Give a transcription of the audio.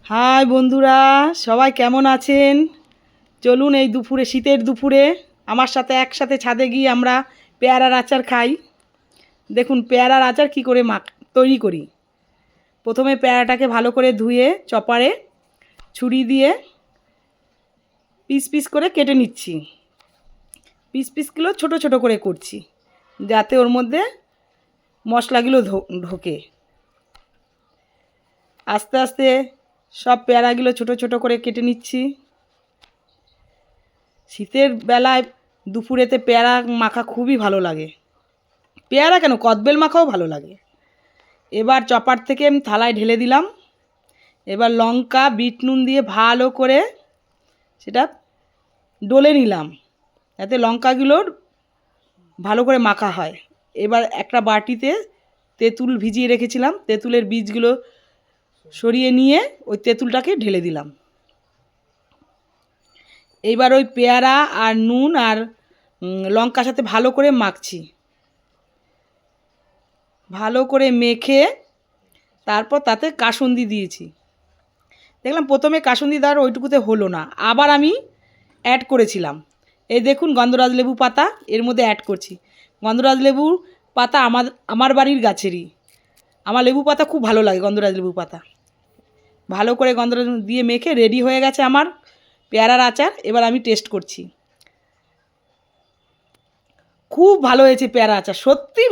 High বন্ধুরা, সবাই কেমন আছেন? চলুন এই দুপুরে, শীতের দুপুরে আমার সাথে একসাথে ছাদে গিয়ে আমরা পেয়ারার আচার খাই। দেখুন পেয়ারার আচার কি করে তৈরি করি। প্রথমে পেয়ারাটাকে ভালো করে ধুয়ে চপারে ছুরি দিয়ে পিস পিস করে কেটে নিচ্ছি। পিস পিসগুলো ছোট ছোট করে করছি যাতে ওর মধ্যে মশলাগুলো ঢোকে। আস্তে আস্তে সব পেয়ারাগুলো ছোট ছোট করে কেটে নিচ্ছি। শীতের বেলায় দুপুরেতে পেয়ারা মাখা খুবই ভালো লাগে। পেয়ারা কেন, কদবেল মাখাও ভালো লাগে। এবার চপার থেকে আমি থালায় ঢেলে দিলাম। এবার লঙ্কা বিট নুন দিয়ে ভালো করে সেটা ডলে নিলাম যাতে লঙ্কাগুলোর ভালো করে মাখা হয়। এবার একটা বাটিতে তেঁতুল ভিজিয়ে রেখেছিলাম, তেঁতুলের বীজগুলো সরিয়ে নিয়ে ওই তেঁতুলটাকে ঢেলে দিলাম। এইবার ওই পেয়ারা আর নুন আর লঙ্কার সাথে ভালো করে মাখছি। ভালো করে মেখে তারপর তাতে কাসুন্দি দিয়েছি। দেখলাম প্রথমে কাসুন্দি দেওয়ার ওইটুকুতে হলো না, আবার আমি অ্যাড করেছিলাম। এই দেখুন গন্ধরাজ লেবু পাতা এর মধ্যে অ্যাড করছি। গন্ধরাজ লেবু পাতা আমার বাড়ির গাছেরই। আমার লেবু পাতা খুব ভালো লাগে, গন্ধরাজ লেবু পাতা। ভালো করে গন্ধরাজ দিয়ে মেখে রেডি হয়ে গেছে আমার পেয়ারার আচার। এবার আমি টেস্ট করছি। খুব ভালো হয়েছে পেয়ারা আচার, সত্যি।